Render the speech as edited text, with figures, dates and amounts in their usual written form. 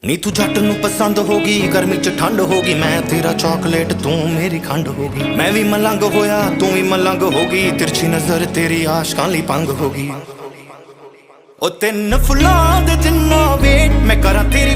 ਨੀ ਤੂੰ ਜੱਟ ਨੂੰ ਪਸੰਦ ਹੋਗੀ, ਗਰਮੀ ਚ ਠੰਡ ਹੋਗੀ। ਮੈਂ ਤੇਰਾ ਚਾਕਲੇਟ, ਤੂੰ ਮੇਰੀ ਖੰਡ ਹੋਗੀ। ਮੈਂ ਵੀ ਮਲੰਗ ਹੋਇਆ, ਤੂੰ ਵੀ ਮਲੰਗ ਹੋਗੀ। ਤਿਰਛੀ ਨਜ਼ਰ ਤੇਰੀ ਆਸ਼ਕਾਂ ਲਈ ਭੰਗ ਹੋਗੀ। ਉਹ ਤਿੰਨ ਫੁੱਲਾਂ ਦੇ ਜਿੰਨਾ ਵੇਟ ਮੈਂ ਕਰਾਂ ਤੇਰੀ